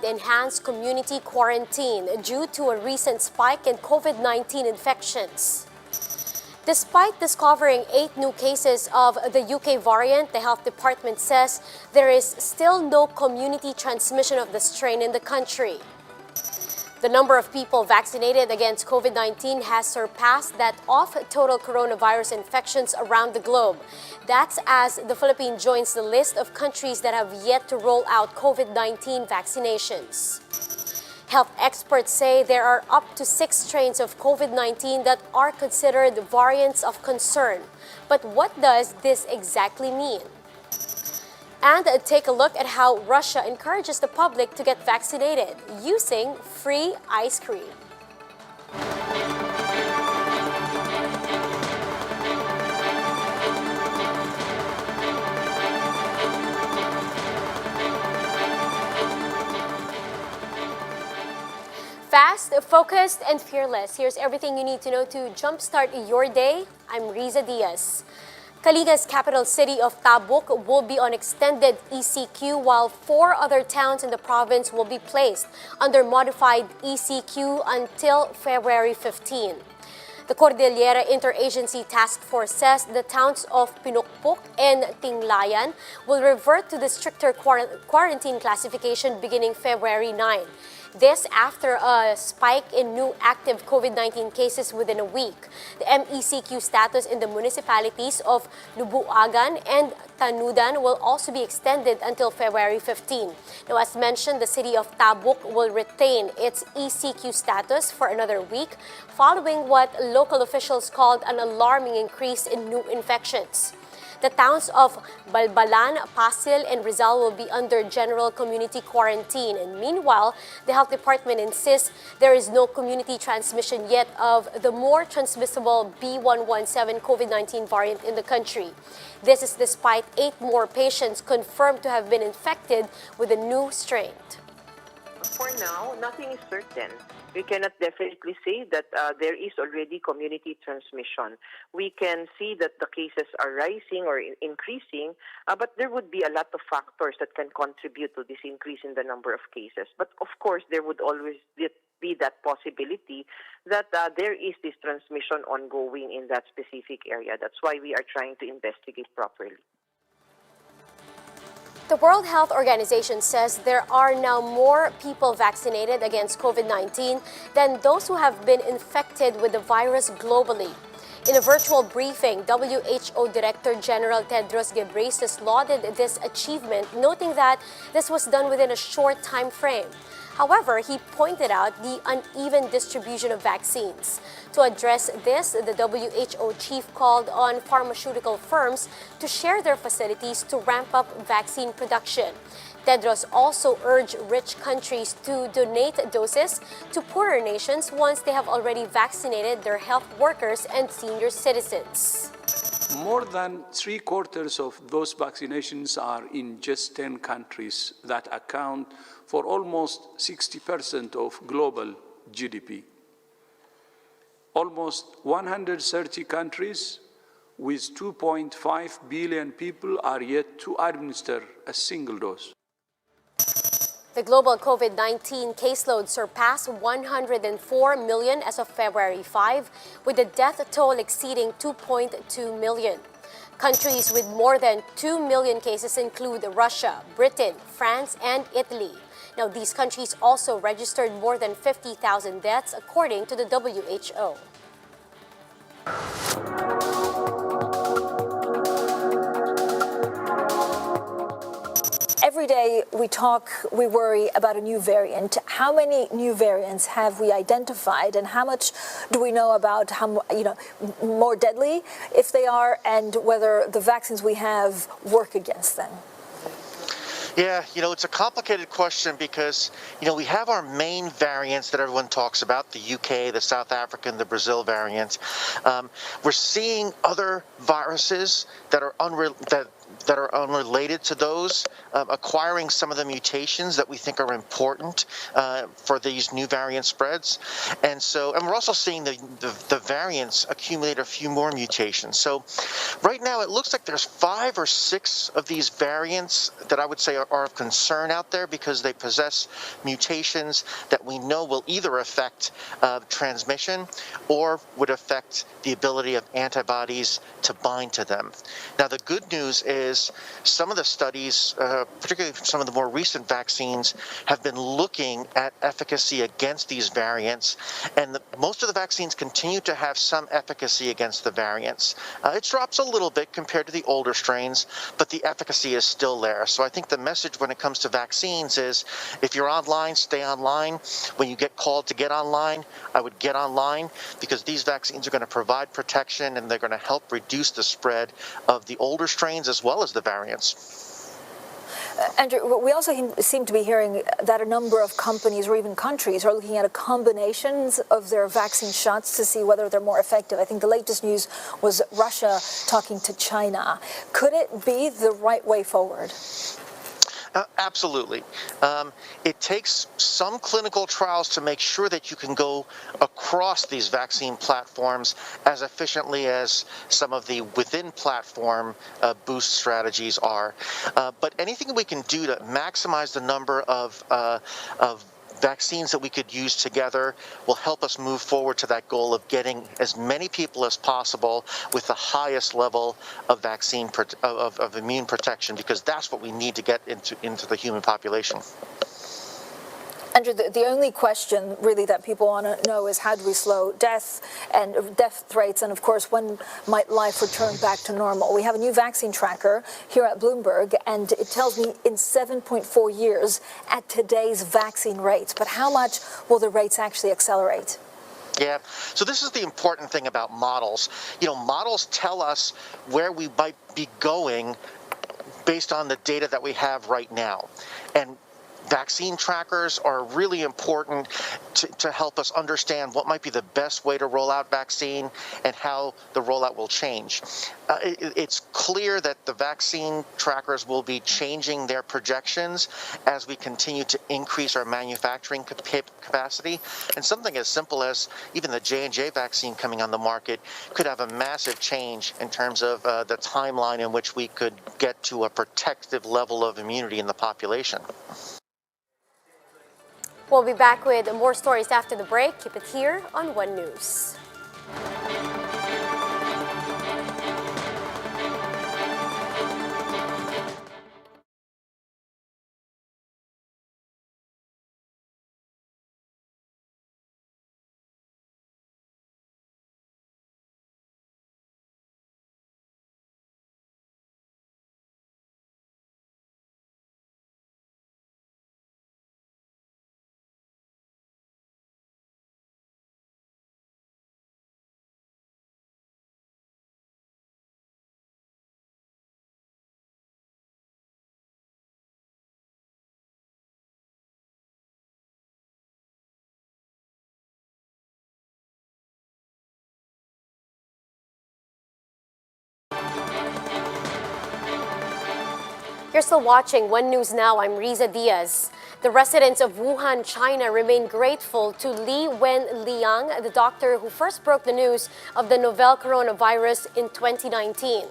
enhanced community quarantine due to a recent spike in COVID-19 infections. Despite discovering 8 new cases of the UK variant, the health department says there is still no community transmission of the strain in the country. The number of people vaccinated against COVID-19 has surpassed that of total coronavirus infections around the globe. That's as the Philippines joins the list of countries that have yet to roll out COVID-19 vaccinations. Health experts say there are up to 6 strains of COVID-19 that are considered variants of concern. But what does this exactly mean? And take a look at how Russia encourages the public to get vaccinated using free ice cream. Fast, focused, and fearless. Here's everything you need to know to jumpstart your day. I'm Riza Diaz. Kalinga's capital city of Tabuk will be on extended ECQ, while 4 other towns in the province will be placed under modified ECQ until February 15. The Cordillera Interagency Task Force says the towns of Pinukpuk and Tinglayan will revert to the stricter quarantine classification beginning February 9. This after a spike in new active COVID-19 cases within a week. The MECQ status in the municipalities of Lubuagan and Tanudan will also be extended until February 15. Now, as mentioned, the city of Tabuk will retain its ECQ status for another week, following what local officials called an alarming increase in new infections. The towns of Balbalan, Pasil, and Rizal will be under general community quarantine. And meanwhile, the health department insists there is no community transmission yet of the more transmissible B117 COVID-19 variant in the country. This is despite 8 more patients confirmed to have been infected with the new strain. For now, nothing is certain. We cannot definitely say that there is already community transmission. We can see that the cases are rising or increasing, but there would be a lot of factors that can contribute to this increase in the number of cases. But of course, there would always be that possibility that there is this transmission ongoing in that specific area. That's why we are trying to investigate properly. The World Health Organization says there are now more people vaccinated against COVID-19 than those who have been infected with the virus globally. In a virtual briefing, WHO Director General Tedros Ghebreyesus lauded this achievement, noting that this was done within a short time frame. However, he pointed out the uneven distribution of vaccines. To address this, the WHO chief called on pharmaceutical firms to share their facilities to ramp up vaccine production. Tedros also urged rich countries to donate doses to poorer nations once they have already vaccinated their health workers and senior citizens. More than 3/4 of those vaccinations are in just 10 countries that account for almost 60% of global GDP. Almost 130 countries with 2.5 billion people are yet to administer a single dose. The global COVID-19 caseload surpassed 104 million as of February 5, with the death toll exceeding 2.2 million. Countries with more than 2 million cases include Russia, Britain, France, and Italy. Now, these countries also registered more than 50,000 deaths, according to the WHO. Every day we worry about a new variant. How many new variants have we identified, and how much do we know about how, more deadly if they are, and whether the vaccines we have work against them? Yeah, it's a complicated question because, we have our main variants that everyone talks about, the UK, the South African, the Brazil variant. We're seeing other viruses that are that are unrelated to those, acquiring some of the mutations that we think are important for these new variant spreads. And we're also seeing the variants accumulate a few more mutations. So right now it looks like there's 5 or 6 of these variants that I would say are of concern out there because they possess mutations that we know will either affect transmission or would affect the ability of antibodies to bind to them. Now, the good news is some of the studies, particularly some of the more recent vaccines, have been looking at efficacy against these variants, and most of the vaccines continue to have some efficacy against the variants. It drops a little bit compared to the older strains, but the efficacy is still there. So I think the message when it comes to vaccines is if you're online, stay online. When you get called to get online, I would get online because these vaccines are going to provide protection and they're going to help reduce the spread of the older strains as well as the variants. Andrew, we also seem to be hearing that a number of companies or even countries are looking at combinations of their vaccine shots to see whether they're more effective. I think the latest news was Russia talking to China. Could it be the right way forward? Absolutely. It takes some clinical trials to make sure that you can go across these vaccine platforms as efficiently as some of the within-platform boost strategies are. But anything we can do to maximize the number of vaccines that we could use together will help us move forward to that goal of getting as many people as possible with the highest level of vaccine of immune protection, because that's what we need to get into the human population. Andrew, the only question really that people want to know is how do we slow death rates, and of course when might life return back to normal? We have a new vaccine tracker here at Bloomberg, and it tells me in 7.4 years at today's vaccine rates. But how much will the rates actually accelerate? Yeah, so this is the important thing about models. You know, models tell us where we might be going based on the data that we have right now. And vaccine trackers are really important to help us understand what might be the best way to roll out vaccine and how the rollout will change. It's clear that the vaccine trackers will be changing their projections as we continue to increase our manufacturing capacity. And something as simple as even the J&J vaccine coming on the market could have a massive change in terms of the timeline in which we could get to a protective level of immunity in the population. We'll be back with more stories after the break. Keep it here on One News. You're still watching One News Now. I'm Riza Diaz. The residents of Wuhan, China remain grateful to Wenliang, the doctor who first broke the news of the novel coronavirus in 2019.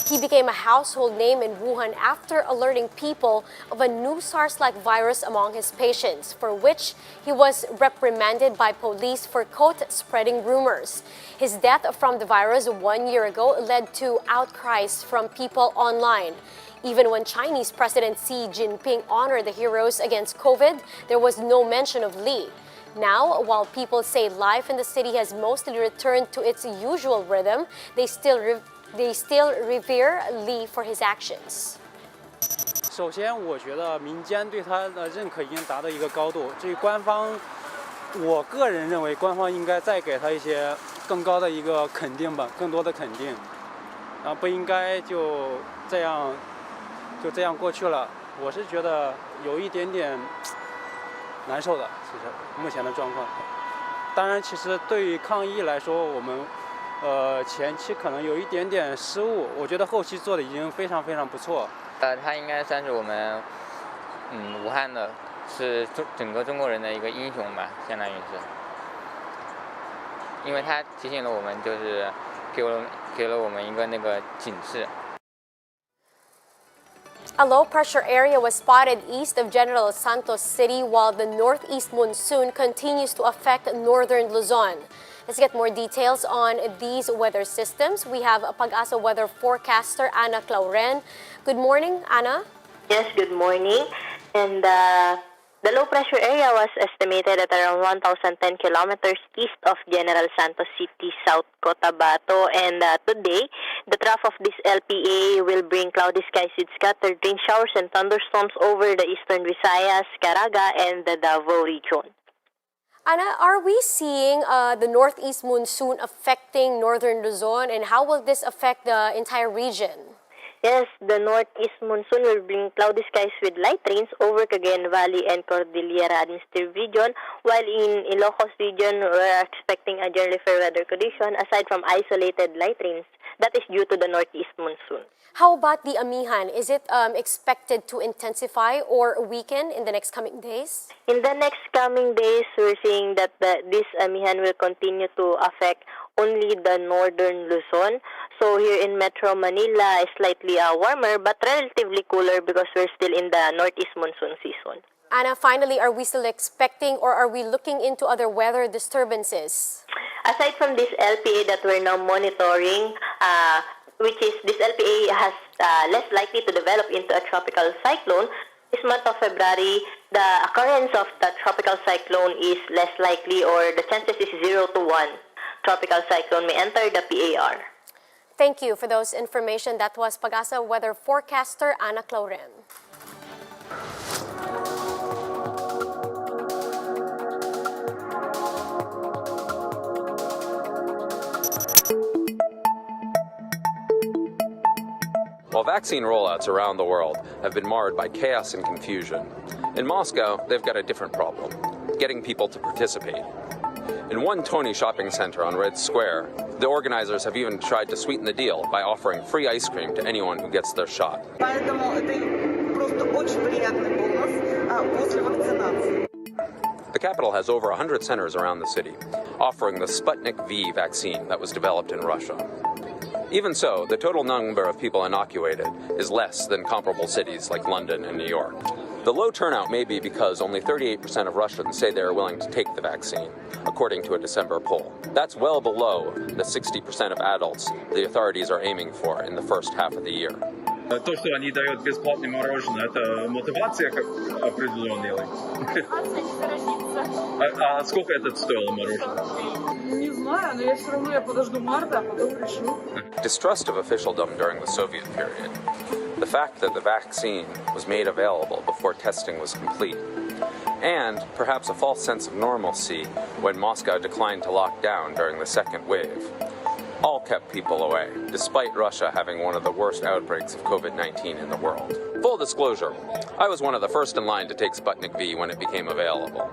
He became a household name in Wuhan after alerting people of a new SARS-like virus among his patients, for which he was reprimanded by police for, quote, spreading rumors. His death from the virus 1 year ago led to outcries from people online. Even when Chinese President Xi Jinping honored the heroes against COVID, there was no mention of Li. Now, while people say life in the city has mostly returned to its usual rhythm, they still revere Li for his actions. 首先，我觉得民间对他的认可已经达到一个高度。至于官方，我个人认为官方应该再给他一些更高的一个肯定吧，更多的肯定，不应该就这样过去了。我是觉得有一点点难受的，其实目前的状况。当然，其实对于抗疫来说，我们前期可能有一点点失误，我觉得后期做的已经非常非常不错。他应该算是我们武汉的，是整个中国人的一个英雄吧，相当于是，因为他提醒了我们，就是给了我们一个那个警示。A low pressure area was spotted east of General Santos City while the northeast monsoon continues to affect northern Luzon. Let's get more details on these weather systems. We have Pag-asa weather forecaster Ana Clauren. Good morning, Ana. Yes, good morning. And the low pressure area was estimated at around 1,010 kilometers east of General Santos City, South Cotabato. And today, the trough of this LPA will bring cloudy skies with scattered rain showers and thunderstorms over the eastern Visayas, Caraga, and the Davao region. Ana, are we seeing the northeast monsoon affecting northern Luzon, and how will this affect the entire region? Yes, the northeast monsoon will bring cloudy skies with light rains over Cagayan Valley and Cordillera Administrative Region, while in Ilocos region, we're expecting a generally fair weather condition aside from isolated light rains. That is due to the northeast monsoon. How about the amihan? Is it expected to intensify or weaken in the next coming days? In the next coming days, we're seeing that this amihan will continue to affect only the northern Luzon. So here in Metro Manila, it's slightly warmer but relatively cooler because we're still in the northeast monsoon season. Ana, finally, are we still expecting or are we looking into other weather disturbances? Aside from this LPA that we're now monitoring, which is this LPA has less likely to develop into a tropical cyclone, this month of February, the occurrence of the tropical cyclone is less likely, or the chances is 0 to 1. Tropical cyclone may enter the PAR. Thank you for those information. That was Pag-asa weather forecaster Ana Clauren. While vaccine rollouts around the world have been marred by chaos and confusion, in Moscow, they've got a different problem: getting people to participate. In one Tony shopping center on Red Square, the organizers have even tried to sweeten the deal by offering free ice cream to anyone who gets their shot. The capital has over 100 centers around the city, offering the Sputnik V vaccine that was developed in Russia. Even so, the total number of people inoculated is less than comparable cities like London and New York. The low turnout may be because only 38% of Russians say they are willing to take the vaccine, according to a December poll. That's well below the 60% of adults the authorities are aiming for in the first half of the year. То, что они дают бесплатное мороженое, это мотивация как определенная. А сколько это стоило мороженое? Не знаю, но я все равно подожду марта, а потом решу. Distrust of officialdom during the Soviet period, the fact that the vaccine was made available before testing was complete, and perhaps a false sense of normalcy when Moscow declined to lock down during the second wave, all kept people away, despite Russia having one of the worst outbreaks of COVID-19 in the world. Full disclosure, I was one of the first in line to take Sputnik V when it became available.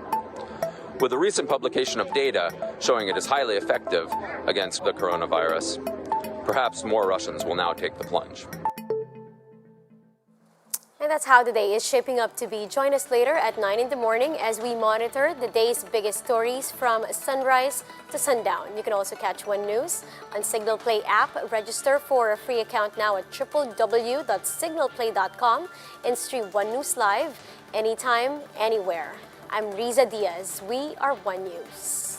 With the recent publication of data showing it is highly effective against the coronavirus, perhaps more Russians will now take the plunge. And that's how the day is shaping up to be. Join us later at 9 in the morning as we monitor the day's biggest stories from sunrise to sundown. You can also catch One News on Signal Play app. Register for a free account now at www.signalplay.com and stream One News live anytime, anywhere. I'm Riza Diaz. We are One News.